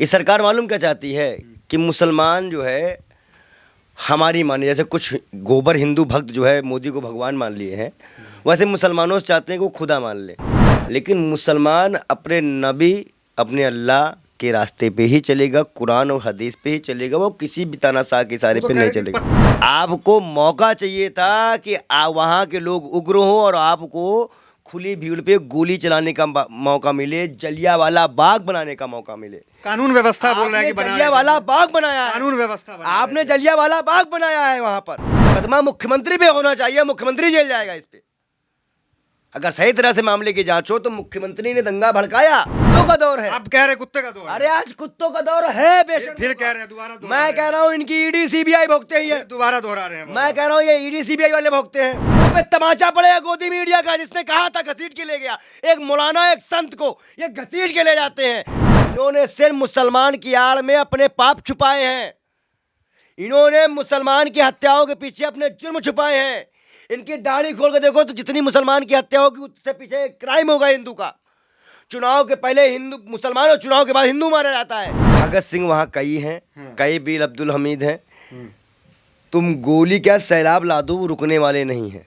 ये सरकार मालूम क्या चाहती है कि मुसलमान जो है हमारी माने, जैसे कुछ गोबर हिंदू भक्त जो है मोदी को भगवान मान लिए हैं, वैसे मुसलमानों से चाहते हैं कि वो खुदा मान ले। लेकिन मुसलमान अपने नबी, अपने अल्लाह के रास्ते पे ही चलेगा, कुरान और हदीस पे ही चलेगा, वो किसी भी तानाशाह के इशारे पे नहीं चलेगा। आपको मौका चाहिए था कि वहाँ के लोग उग्र हो और आपको खुली भीड़ पे गोली चलाने का मौका मिले, जलियांवाला बाग बनाने का मौका मिले। कानून व्यवस्था बोल रहा है कि जलियांवाला बाग बनाया है, कानून व्यवस्था आपने जलियांवाला बाग बनाया है। वहां पर मुकदमा मुख्यमंत्री पे होना चाहिए, मुख्यमंत्री जेल जाएगा इस पे। अगर सही तरह से मामले की जांच हो तो मुख्यमंत्री ने दंगा भड़काया, कुत्तों का दौर है। आप कह रहे कुत्ते का दौर है। अरे आज कुत्तों का दौर है बेशक। फिर कह रहे हैं दोबारा मैं कह रहा हूँ इनकी ईडी सीबीआई भोगते ही है, दोबारा दोहरा रहे हैं। मैं कह रहा हूँ ये ईडी सीबीआई वाले भोगते हैं। मुंह पे तमाचा पड़ेगा गोदी मीडिया का, जिसने कहा था घसीट के ले गया एक मौलाना, एक संत को ये घसीट के ले जाते हैं। इन्होंने सिर्फ मुसलमान की आड़ में अपने पाप छुपाए हैं, इन्होंने मुसलमान की हत्याओं के पीछे अपने जुर्म छुपाए हैं। इनकी दाढ़ी खोल के देखो तो जितनी मुसलमान की हत्या होगी उससे पीछे क्राइम होगा हिंदू का। चुनाव के पहले हिंदू मुसलमान और चुनाव के बाद हिंदू मारा जाता है। भगत सिंह वहाँ कई हैं, कई बीर अब्दुल हमीद हैं। तुम गोली क्या सैलाब ला दो, रुकने वाले नहीं हैं।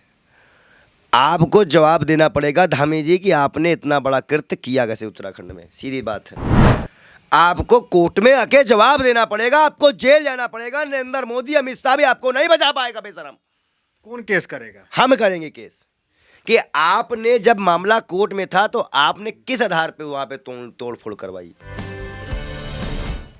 आपको जवाब देना पड़ेगा धामी जी कि आपने इतना बड़ा कृत्य किया कैसे उत्तराखंड में। सीधी बात है, आपको कोर्ट में आके जवाब देना पड़ेगा, आपको जेल जाना पड़ेगा। नरेंद्र मोदी, अमित शाह भी आपको नहीं बचा पाएगा बेशरम। कौन केस करेगा? हम करेंगे केस कि आपने जब मामला कोर्ट में था तो आपने किस आधार पे वहां पे तोड़ फोड़ करवाई।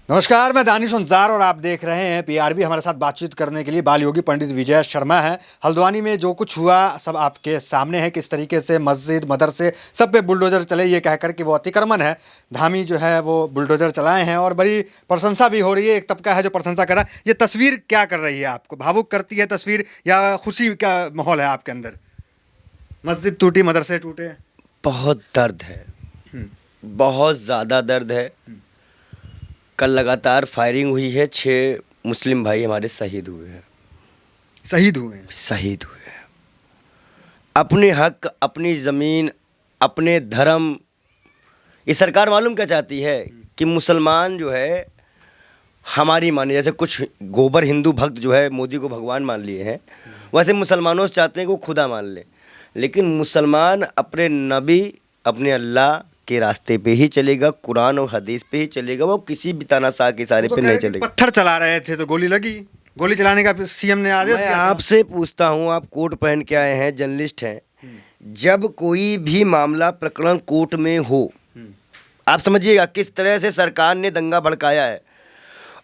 नमस्कार, मैं दानिश अंसार और आप देख रहे हैं पीआरबी। हमारे साथ बातचीत करने के लिए बाल योगी पंडित विजय शर्मा हैं। हल्द्वानी में जो कुछ हुआ सब आपके सामने है, किस तरीके से मस्जिद, मदरसे सब पे बुलडोजर चले ये कहकर कि वो अतिक्रमण है। धामी जो है वो बुलडोजर चलाए हैं और बड़ी प्रशंसा भी हो रही है। एक तबका है जो प्रशंसा कर रहा है। ये तस्वीर क्या कर रही है? आपको भावुक करती है तस्वीर या खुशी का माहौल है आपके अंदर? मस्जिद टूटी, मदरसे टूटे, बहुत दर्द है, बहुत ज़्यादा दर्द है। कल लगातार फायरिंग हुई है, 6 मुस्लिम भाई हमारे शहीद हुए हैं। शहीद हुए हैं? शहीद हुए हैं अपने हक, अपनी ज़मीन, अपने धर्म। ये सरकार मालूम क्या चाहती है कि मुसलमान जो है हमारी माने, जैसे कुछ गोबर हिंदू भक्त जो है मोदी को भगवान मान लिए हैं, वैसे मुसलमानों से चाहते हैं कि वो खुदा मान ले। लेकिन मुसलमान अपने नबी, अपने अल्लाह के रास्ते पे ही चलेगा, कुरान और हदीस पे ही चलेगा, वो किसी भी तानाशाह के इशारे पे नहीं चलेगा। पत्थर चला रहे थे तो गोली लगी, गोली चलाने का सीएम ने आदेश दिया। मैं आपसे पूछता हूँ, आप कोट पहन के आए हैं, जर्नलिस्ट हैं, जब कोई भी मामला प्रकरण कोर्ट में हो, आप समझिएगा किस तरह से सरकार ने दंगा भड़काया है,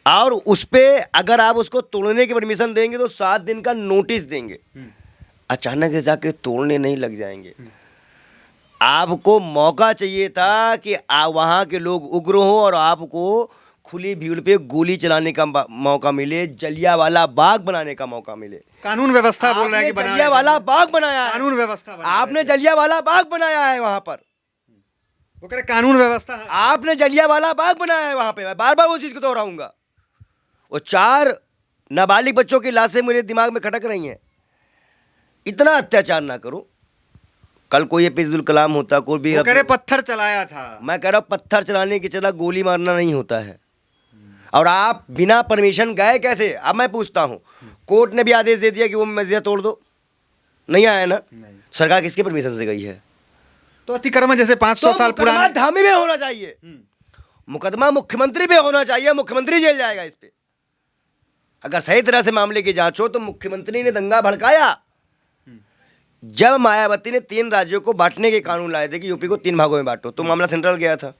और उस पे अगर आप उसको तोड़ने की परमिशन देंगे तो 7 दिन का नोटिस देंगे, अचानक से जाके तोड़ने नहीं लग जाएंगे। आपको मौका चाहिए था कि वहाँ के लोग उग्र हो और आपको खुली भीड़ पे गोली चलाने का मौका मिले, जलियांवाला बाग बनाने का मौका मिले। कानून व्यवस्था बोल रहा है कि जलियांवाला बाग बनाया है, कानून व्यवस्था आपने जलियांवाला बाग बनाया है वहाँ पर। वो कह रहे कानून व्यवस्था है। आपने जलियांवाला बाग बनाया है वहाँ पे। मैं बार बार उस चीज़ को दोहराऊंगा। वो 4 नाबालिग बच्चों की लाशें मेरे दिमाग में खटक रही हैं। इतना अत्याचार ना करो। कल कोई अब्दुल कलाम होता, कोई भी, वो कह रहे पत्थर चलाया था। मैं कह रहा हूँ पत्थर चलाने की जगह गोली मारना नहीं होता है। और आप बिना परमिशन गए कैसे? अब मैं पूछता हूँ, कोर्ट ने भी आदेश दे दिया कि वो मस्जिद तोड़ दो, नहीं आया ना? सरकार किसके परमिशन से गई है? तो अतिक्रमण जैसे 500 साल पुराना धामी में होना चाहिए, मुकदमा मुख्यमंत्री पे होना चाहिए, मुख्यमंत्री जेल जाएगा इस पे। अगर सही तरह से मामले की जांच हो तो मुख्यमंत्री ने दंगा भड़काया। जब मायावती ने 3 राज्यों को बांटने के कानून लाए थे कि यूपी को 3 भागों में बांटो, तो मामला सेंट्रल गया था,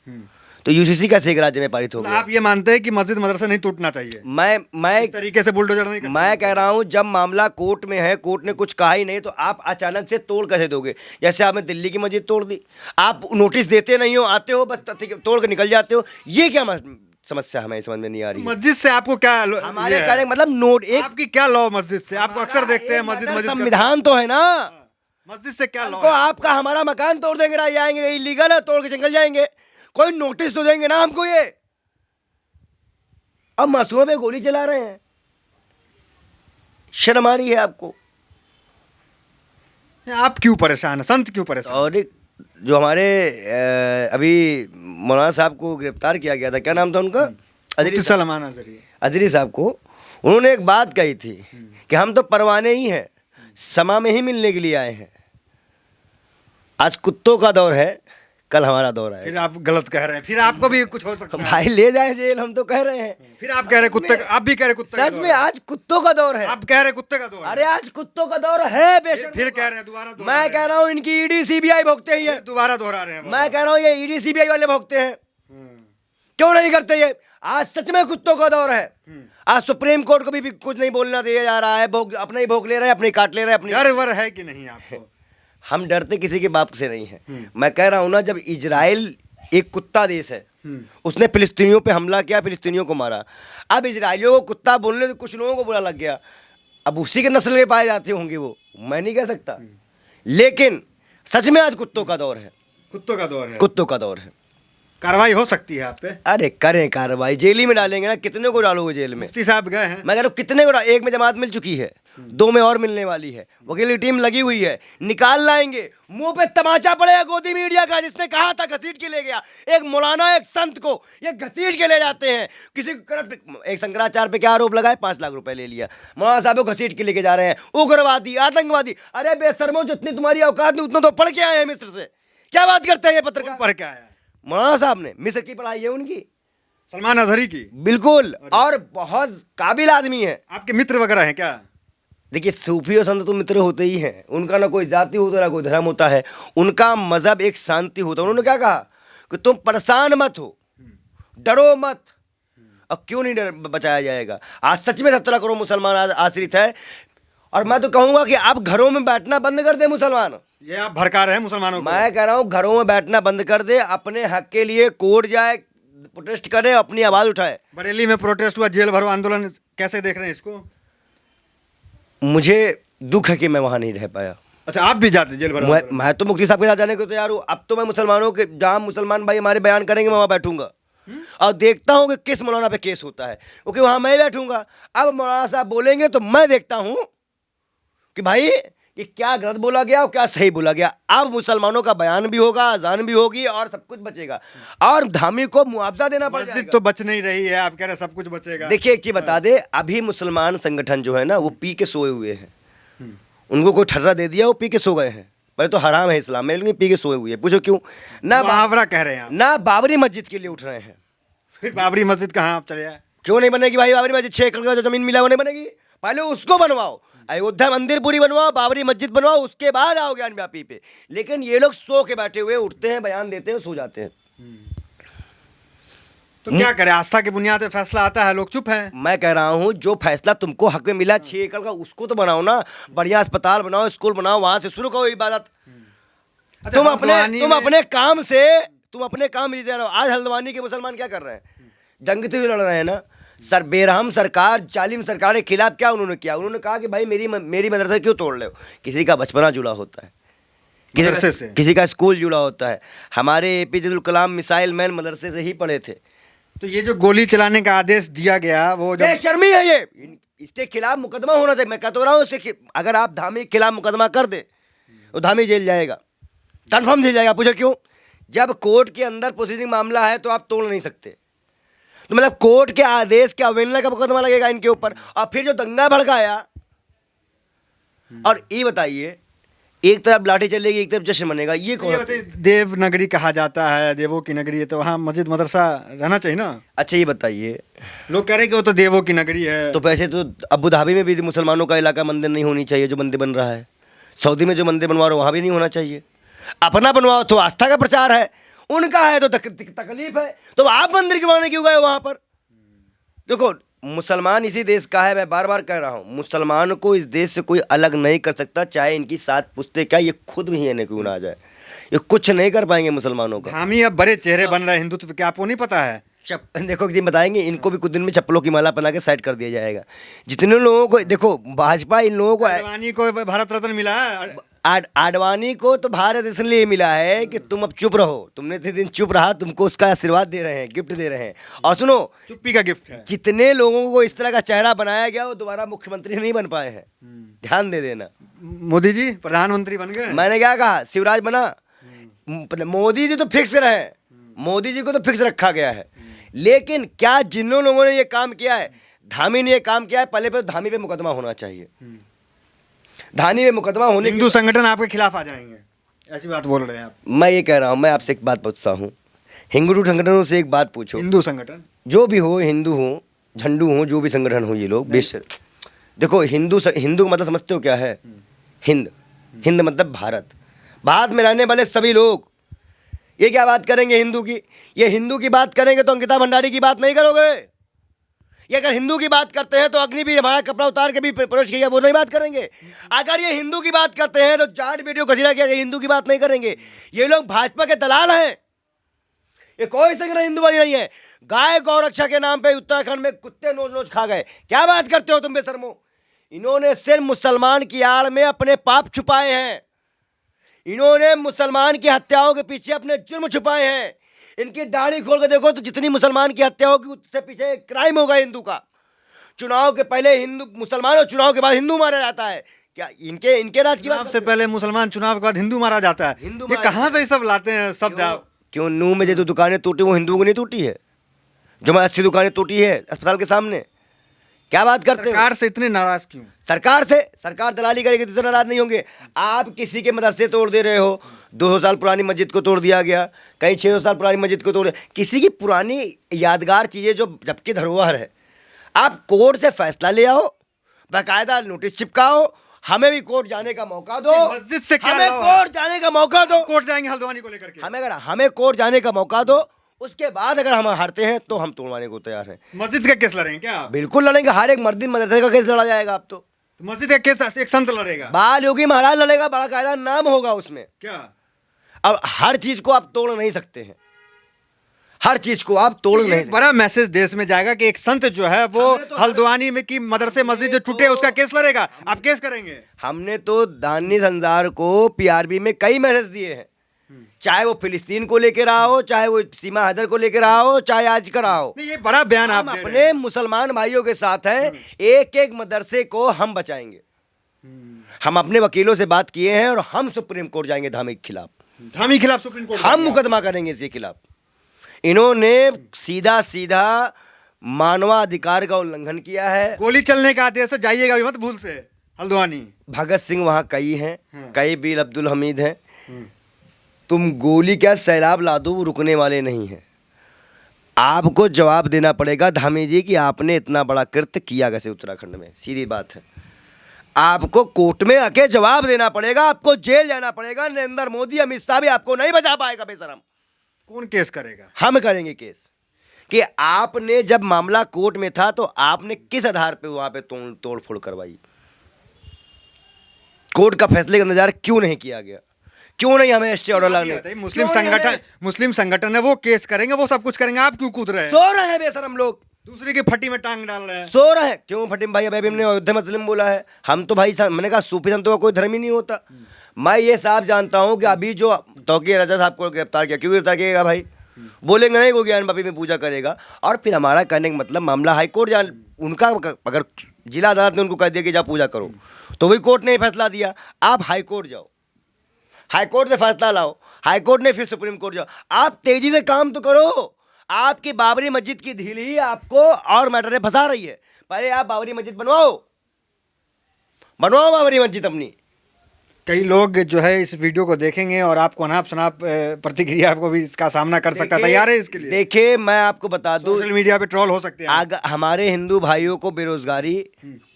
तो यूसीसी कैसे एक राज्य में पारित हो गया? आप ये मानते हैं कि मस्जिद मदरसा नहीं टूटना चाहिए? मैं इस तरीके से बुलडोजर नहीं करना। मैं कह रहा हूं जब मामला कोर्ट में है, कोर्ट ने कुछ कहा ही नहीं, तो आप अचानक से तोड़ कैसे दोगे? जैसे आपने दिल्ली की मस्जिद तोड़ दी, आप नोटिस देते नहीं हो, आते हो बस तोड़ के निकल जाते हो। ये क्या समस्या हमें समझ में नहीं आ रही। मस्जिद से आपको क्या हमारे कहने मतलब नोट एक आपकी क्या लॉ मस्जिद से? आपको अक्सर देखते हैं मस्जिद संविधान तो है ना, मस्जिद से क्या लॉ? आपका हमारा मकान तोड़ देंगे, राय आएंगे, इलीगल है, तोड़ के जंगल जाएंगे, कोई नोटिस तो देंगे ना हमको। ये अब मासूमों पे गोली चला रहे हैं, शर्म आ रही है आपको? आप क्यों परेशान है? संत क्यों परेशान? और जो हमारे अभी मौलाना साहब को गिरफ्तार किया गया था, क्या नाम था उनका? मुफ्ती सलमान अजहरी। अजहरी साहब को, उन्होंने एक बात कही थी कि हम तो परवाने ही हैं, समा में ही मिलने के लिए आए हैं। आज कुत्तों का दौर है, कल हमारा दौर है। फिर आप गलत कह रहे हैं, फिर आपको भी कुछ हो सकता है। भाई ले जाए जेल, हम तो कह रहे हैं। फिर आप कह रहे कुत्ते, आप भी कह रहे कुत्ते का सच दौर में है। आज कुत्तों का दौर है। आप कह रहे कुत्ते का दौर है। अरे आज कुत्तों का दौर है बेशक। फिर कह रहे हैं दोबारा दोहरा मैं रहे कह रहा हूँ इनकी ईडी सीबीआई भोगते ही है। हैं। दोबारा दोहरा रहे हैं। मैं कह रहा हूँ ये ईडी सीबीआई वाले भोगते हैं, क्यों नहीं करते ये? आज सच में कुत्तों का दौर है। आज सुप्रीम कोर्ट को भी कुछ नहीं बोलना दिया जा रहा है, भोग अपना ही भोग ले रहे हैं, अपने ही काट ले रहे हैं अपनी। डर वर है कि नहीं आपको? हम डरते किसी के बाप से नहीं है। मैं कह रहा हूँ ना, जब इजराइल एक कुत्ता देश है, उसने फिलिस्तीनियों पे हमला किया, फिलिस्तीनियों को मारा। अब इजराइलियों को कुत्ता बोलने तो कुछ लोगों को बुरा लग गया। अब उसी के नस्ल के पाए जाते होंगे वो, मैं नहीं कह सकता, लेकिन सच में आज कुत्तों का दौर है। कुत्तों का दौर है। कुत्तों का दौर है। कार्रवाई हो सकती है आप पे? अरे करें कार्रवाई, जेल ही में डालेंगे ना। कितने को डालोगे जेल में? मुफ्ती साहब गए हैं। मैं कह रहा हूँ कितने को एक में जमात मिल चुकी है, 2 में और मिलने वाली है, वकील की टीम लगी हुई है, निकाल लाएंगे। मुंह पे तमाचा पड़ेगा गोदी मीडिया का, जिसने कहा था घसीट के ले गया। एक मौलाना एक संत को ये घसीट के ले जाते हैं। किसी को करप्ट, एक शंकराचार्य पे क्या आरोप लगाए, 5 लाख रुपए ले लिया, मौलाना साहब को घसीट के लेके जा रहे हैं। उग्रवादी, आतंकवादी। अरे बेशर्मो, जितनी तुम्हारी औकात नहीं उतना तो पढ़ के आए हैं मिस्र से। क्या बात करते हैं ये पत्रकार? पढ़ के आया मौलाना साहब ने मिस्र की पढ़ाई है उनकी, सलमान अजहरी की। बिल्कुल, और बहुत काबिल आदमी है। आपके मित्र वगैरह हैं क्या? देखिए, सूफी और संत तो मित्र होते ही हैं। उनका ना कोई जाति होता है ना कोई धर्म होता है, उनका मजहब एक शांति होता है। उन्होंने क्या कहा कि तुम परेशान मत हो, डरो मत। और क्यों नहीं डर बचाया जाएगा? आज सच में 17 करोड़ मुसलमान आश्रित है। और मैं तो कहूंगा कि आप घरों में बैठना बंद कर दे मुसलमान। ये आप भड़का रहे हैं मुसलमानों को। मैं कह रहा हूँ घरों में बैठना बंद कर दे, अपने हक के लिए कोर्ट जाए, प्रोटेस्ट करे, अपनी आवाज उठाए। बरेली में प्रोटेस्ट हुआ, जेल भरो आंदोलन, कैसे देख रहे हैं इसको? मुझे दुख है कि मैं वहां नहीं रह पाया। अच्छा, आप भी जाते जेल भरो? मैं तो मुफ्ती साहब के साथ जाने को तैयार हूँ। अब तो मैं मुसलमानों के, जहाँ मुसलमान भाई हमारे बयान करेंगे, मैं वहाँ बैठूंगा और देखता हूँ कि किस मौलाना पे केस होता है, क्योंकि वहाँ मैं बैठूंगा। अब मौलाना साहब बोलेंगे तो मैं देखता हूँ कि भाई कि क्या गलत बोला गया और क्या सही बोला गया। अब मुसलमानों का बयान भी होगा, अजान भी होगी और सब कुछ बचेगा। और धामी को मुआवजा देना पड़ मस्जिद जाएगा। तो बच नहीं रही है, आप कह रहे हैं सब कुछ बचेगा। देखिए एक चीज बता दे, अभी मुसलमान संगठन जो है ना, वो पी के सोए हुए हैं। उनको कोई ठर्रा दे दिया, वो पी के सो गए हैं। पहले तो हराम है इस्लाम में, लेकिन पी के सोए हुए हैं। पूछो क्यों? ना मुहावरा कह रहे हैं आप। ना बाबरी मस्जिद के लिए उठ रहे हैं। फिर बाबरी मस्जिद कहाँ आप चले आए? क्यों नहीं बनेगी भाई बाबरी मस्जिद? 6 एकड़ का जो जमीन मिला वो नहीं बनेगी? पहले उसको बनवाओ, अयोध्या मंदिर पूरी बनवाओ, बाबरी मस्जिद बनवाओ, उसके बाद आओ ज्ञान व्यापी पे। लेकिन ये लोग सो के बैठे हुए, उठते हैं, बयान देते हैं, सो जाते हैं। तो क्या करें? आस्था की बुनियाद पे फैसला आता है, लोग चुप हैं। मैं कह रहा हूँ जो फैसला तुमको हक में मिला 6 एकड़ का, उसको तो बनाओ ना। बढ़िया अस्पताल बनाओ, स्कूल बनाओ, वहां से शुरू करो इबादत। अच्छा, तुम हल्द्वानी में- अपने काम से, तुम अपने काम में जीते रहो। आज हल्द्वानी के मुसलमान क्या कर रहे हैं? जंग तो ही लड़ रहे हैं ना। सर बेरहम सरकार, जालिम सरकार के खिलाफ क्या उन्होंने किया? उन्होंने कहा कि भाई मेरी मदरसा क्यों तोड़ रहे हो? किसी का बचपना जुड़ा होता है, मदरसे से। किसी का स्कूल जुड़ा होता है। हमारे APJ Abdul Kalam missile man मदरसे से ही पढ़े थे। तो ये जो गोली चलाने का आदेश दिया गया, वो जब बेशर्मी है ये, इसके खिलाफ मुकदमा होना चाहिए। मैं कहता रहा हूँ अगर आप धामी के खिलाफ मुकदमा कर दे तो धामी जेल जाएगा, कन्फर्म जेल जाएगा। पूछो क्यों? जब कोर्ट के अंदर प्रोसीडिंग मामला है तो आप तोड़ नहीं सकते। तो मतलब कोर्ट के आदेश के अवहेलना का मुकदमा लगेगा इनके ऊपर। और फिर जो दंगा भड़काया, और ये बताइए, एक तरफ लाठी चलेगी, एक तरफ जश्न मनेगा, ये कौन? देव नगरी कहा जाता है, देवों की नगरी है, तो वहाँ मस्जिद मदरसा रहना चाहिए ना। अच्छा ये बताइए, लोग कह रहे हैं कि वो तो देवों की नगरी है। तो वैसे तो अबू धाबी में भी मुसलमानों का इलाका मंदिर नहीं होनी चाहिए जो मंदिर बन रहा है। सऊदी में जो मंदिर बनवा रहे हो वहाँ भी नहीं होना चाहिए। अपना बनवाओ तो आस्था का प्रचार है, उनका है तो तकलीफ है। तो आप मंदिर क्यों बनाने क्यों गए वहाँ पर? देखो, मुसलमान इसी देश का है। मैं बार बार कह रहा हूँ, मुसलमान को इस देश से कोई अलग नहीं कर सकता, चाहे इनकी 7 पुश्ते क्या, ये खुद भी है क्यों ना आ जाए, ये कुछ नहीं कर पाएंगे मुसलमानों का। हामी अब बड़े चेहरे बन रहे हैं हिंदुत्व के, आपको नहीं पता है? देखो एक दिन बताएंगे, इनको भी कुछ दिन में चप्पलों की माला पहना के साइड कर दिया जाएगा। जितने लोगों को, देखो भाजपा इन लोगों को, आडवाणी को भारत रत्न मिला है। आडवाणी को तो भारत इसलिए मिला है कि तुम अब चुप रहो। तुमने इतने दिन चुप रहा, तुमको उसका आशीर्वाद दे रहे हैं, गिफ्ट दे रहे हैं। और सुनो, चुप्पी का गिफ्ट है। जितने लोगों को इस तरह का चेहरा बनाया गया वो दोबारा मुख्यमंत्री नहीं बन पाए हैं, ध्यान दे देना। मोदी जी प्रधानमंत्री बन गए। मैंने क्या कहा? शिवराज बना, मोदी जी तो फिक्स रहे, मोदी जी को तो फिक्स रखा गया है, लेकिन क्या जिन लोगों ने ये काम किया है, धामी ने ये काम किया है, पहले पे धामी पे मुकदमा होना चाहिए। धामी पे मुकदमा होने हिंदू संगठन आपके खिलाफ आ जाएंगे, ऐसी बात बोल रहे हैं आप। मैं ये कह रहा हूँ, मैं आपसे एक बात पूछता हूँ, हिंदू संगठनों से एक बात पूछो, हिंदू संगठन जो भी हो, हिंदू हो, झंडू हो, जो भी संगठन हो, ये लोग बेशक देखो, हिंदू का मतलब समझते हो क्या है? हिंद, हिंद मतलब भारत, भारत में रहने वाले सभी लोग ये क्या बात करेंगे हिंदू की? ये हिंदू की बात करेंगे तो अंकिता भंडारी की बात नहीं करोगे। ये अगर हिंदू की बात करते हैं तो अग्निवीर हमारा कपड़ा उतार के भी परोछ किया, वो नहीं बात करेंगे। अगर ये हिंदू की बात करते हैं तो जाट वीडियो कचरा किया, हिंदू की बात नहीं करेंगे। ये लोग भाजपा के दलाल हैं, ये कोई संगठन हिंदूवादी नहीं है। गाय गौरक्षा के नाम पे उत्तराखंड में कुत्ते नोच नोच खा गए। क्या बात करते हो तुम बेशर्मो? इन्होंने सिर्फ मुसलमान की आड़ में अपने पाप छुपाए हैं, इन्होंने मुसलमान की हत्याओं के पीछे अपने जुर्म छुपाए हैं। इनकी दाढ़ी खोल के देखो तो जितनी मुसलमान की हत्या होगी उससे पीछे क्राइम होगा हिंदू का। चुनाव के पहले हिंदू मुसलमान और चुनाव के बाद हिंदू मारा जाता है। क्या इनके राज की बात? चुनाव से पहले मुसलमान, चुनाव के बाद हिंदू मारा जाता है। हिंदू ये कहाँ से ये सब लाते हैं शब्द आप? क्यों नूह में जो दुकानें टूटी वो हिंदुओं को नहीं टूटी है? जो मैं 80 दुकानें टूटी है अस्पताल के सामने, क्या बात करते हो? सरकार से इतने नाराज क्यों? सरकार दलाली करेगी तो नाराज नहीं होंगे। आप किसी के मदरसे तोड़ दे रहे हो, 200 साल पुरानी मस्जिद को तोड़ दिया गया, कहीं 600 साल पुरानी मस्जिद को तोड़ दिया। किसी की पुरानी यादगार चीज़ें जो जबकि धरोहर है, आप कोर्ट से फैसला ले आओ, बाकायदा नोटिस चिपकाओ, हमें भी कोर्ट जाने का मौका दो। मस्जिद से क्या हमें कोर्ट जाने का मौका दो। कोर्ट जाएंगे हल्द्वानी को लेकर के? हमें कोर्ट जाने का मौका दो, उसके बाद अगर हम हारते हैं तो हम तोड़वाने को तैयार हैं। मस्जिद का केस लड़ेंगे क्या आप? बिल्कुल लड़ेंगे, हर एक मस्जिद मदरसे का केस लड़ा जाएगा। अब तो मस्जिद का केस एक संत लड़ेगा, बाल योगी महाराज लड़ेगा, बड़ा कायदा नाम होगा उसमें। क्या अब हर चीज को आप तोड़ नहीं सकते हैं, हर चीज को आप तोड़ नहीं सकते। बड़ा मैसेज देश में जाएगा कि एक संत जो है वो हल्द्वानी में की मदरसे मस्जिद जो टूटे उसका केस लड़ेगा। आप केस करेंगे? हमने तो दानी संजार को पीआरबी में कई मैसेज दिए हैं, चाहे वो फिलिस्तीन को लेकर रहा हो, चाहे वो सीमा हैदर को लेकर रहा हो, चाहे आज का रहा हो। ये बड़ा बयान आप अपने मुसलमान भाइयों के साथ हैं, एक एक मदरसे को हम बचाएंगे। हम अपने वकीलों से बात किए हैं और हम सुप्रीम कोर्ट जाएंगे धामी के खिलाफ। धामी के खिलाफ सुप्रीम कोर्ट हम मुकदमा करेंगे इसके खिलाफ। इन्होंने सीधा सीधा मानवाधिकार का उल्लंघन किया है। गोली चलने का आदेश है, जाइएगा भी मत भूल से हल्द्वानी। भगत सिंह वहाँ कई हैं, कई वीर अब्दुल हमीद हैं। तुम गोली क्या सैलाब ला दो, वो रुकने वाले नहीं हैं। आपको जवाब देना पड़ेगा धामी जी कि आपने इतना बड़ा कृत्य किया कैसे उत्तराखंड में। सीधी बात है, आपको कोर्ट में आके जवाब देना पड़ेगा, आपको जेल जाना पड़ेगा। नरेंद्र मोदी, अमित शाह भी आपको नहीं बचा पाएगा बेशरम। कौन केस करेगा? हम करेंगे केस कि आपने जब मामला कोर्ट में था तो आपने किस आधार पे वहां पे तोड़ फोड़ करवाई, कोर्ट का फैसले का इंतजार क्यों नहीं किया गया, क्यों नहीं हमें स्टे ऑर्डर लाने? मुस्लिम संगठन है, वो केस करेंगे, वो सब कुछ करेंगे, आप क्यों कूद रहे हैं? सो रहे हैं बेशरम लोग, दूसरे की फटी में टांग डाल रहे हैं। सो रहे हैं क्यों? फटीम भाई, अभी हमने अयोध्या मुस्लिम बोला है, हम तो भाई मैंने कहा सूफी संतों का कोई धर्म ही नहीं होता। मैं ये साफ जानता हूँ कि अभी जो तौकीर रजा साहब को गिरफ्तार किया, क्यों गिरफ्तार किएगा भाई? बोलेंगे नहीं वो ज्ञान बापी में पूजा करेगा, और फिर हमारा कहने का मतलब मामला हाई कोर्ट जा, उनका अगर जिला अदालत ने उनको कह दिया कि जा पूजा करो तो वही कोर्ट ने फैसला दिया, आप हाई कोर्ट जाओ, हाई कोर्ट से फैसला लाओ, हाई कोर्ट ने फिर सुप्रीम कोर्ट जाओ। आप तेजी से काम तो करो। आपकी बाबरी मस्जिद की ढील ही आपको और मैटर में फंसा रही है। पहले आप बाबरी मस्जिद बनवाओ बाबरी मस्जिद अपनी। कई लोग जो है इस वीडियो को देखेंगे और आपको अनाप शनाप प्रतिक्रिया को भी इसका सामना कर सकता है, तैयार है इसके लिए? देखिए मैं आपको बता दूं, सोशल मीडिया पे ट्रोल हो सकते हैं। हमारे हिंदू भाइयों को बेरोजगारी,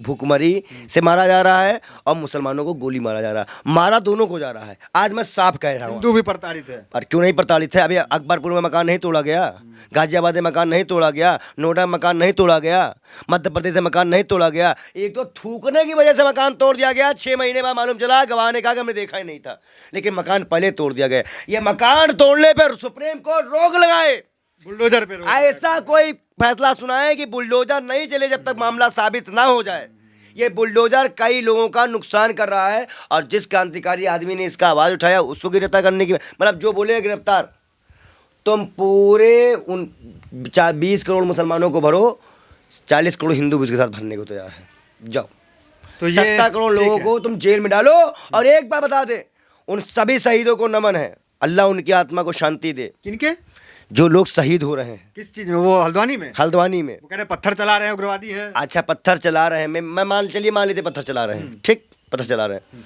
भूखमरी से मारा जा रहा है और मुसलमानों को गोली मारा जा रहा है, मारा दोनों को जा रहा है। आज मैं साफ कह रहा हूँ, हिंदू भी प्रताड़ित है। और क्यों नहीं प्रताड़ित है? अभी अकबरपुर में मकान नहीं तोड़ा गया, गाजियाबाद में मकान नहीं तोड़ा गया, नोएडा में मकान नहीं तोड़ा गया, मध्य प्रदेश में मकान नहीं तोड़ा गया। एक तो थूकने की वजह से मकान तोड़ दिया गया, 6 महीने बाद मालूम चला, गवाह ने कहा कि हमने देखा ही नहीं था, लेकिन मकान पहले तोड़ दिया गया। ये मकान तोड़ने पर सुप्रीम कोर्ट रोक लगाए, बुलडोजर पे ऐसा कोई फैसला सुनाए कि बुलडोजर नहीं चले जब तक मामला साबित ना हो जाए। ये बुलडोजर कई लोगों का नुकसान कर रहा है, और जिस क्रांतिकारी आदमी ने इसका आवाज उठाया उसको गिरफ्तार करने की, मतलब जो बोले गिरफ्तार, तुम पूरे उन 20 करोड़ मुसलमानों को भरो, 40 करोड़ हिंदू भी उसके साथ भरने को तैयार है। जाओ तो 70 करोड़ लोगों को तुम जेल में डालो। और एक बात बता दे, उन सभी शहीदों को नमन है, अल्लाह उनकी आत्मा को शांति दे। किनके? जो लोग शहीद हो रहे हैं किस चीज में? वो हल्द्वानी में? हल्द्वानी में। वो कह रहे पत्थर चला रहे हैं, उग्रवादी है। अच्छा, पत्थर चला रहे हैं, मैं मान लेते पत्थर चला रहे हैं, ठीक, पत्थर चला रहे हैं,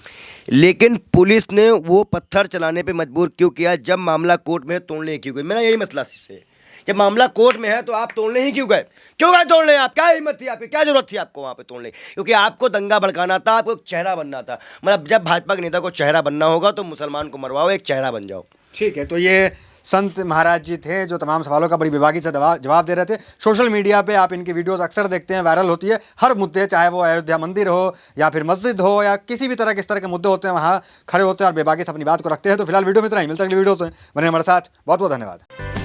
लेकिन पुलिस ने वो पत्थर चलाने पे मजबूर क्यों किया? जब मामला कोर्ट में है, तोड़ने क्यों गए? मेरा यही मसला से, जब मामला कोर्ट में है तो आप तोड़ने ही क्यों गए? क्यों गए तोड़ने? आप क्या हिम्मत थी आपकी, क्या जरूरत थी आपको वहाँ पे तोड़ने? क्योंकि आपको दंगा भड़काना था, आपको एक चेहरा बनना था। मतलब जब भाजपा के नेता को चेहरा बनना होगा तो मुसलमान को मरवाओ, एक चेहरा बन जाओ। ठीक है, तो ये संत महाराज जी थे जो तमाम सवालों का बड़ी बेबाकी से जवाब दे रहे थे। सोशल मीडिया पे आप इनकी वीडियोस अक्सर देखते हैं, वायरल होती है हर मुद्दे, चाहे वो अयोध्या मंदिर हो या फिर मस्जिद हो या किसी भी तरह के इस तरह के मुद्दे होते हैं, वहाँ खड़े होते हैं और बेबाकी से अपनी बात को रखते हैं। तो फिलहाल वीडियो में इतना ही, मिलता है अगली वीडियो से। बने हमारे साथ, बहुत बहुत धन्यवाद।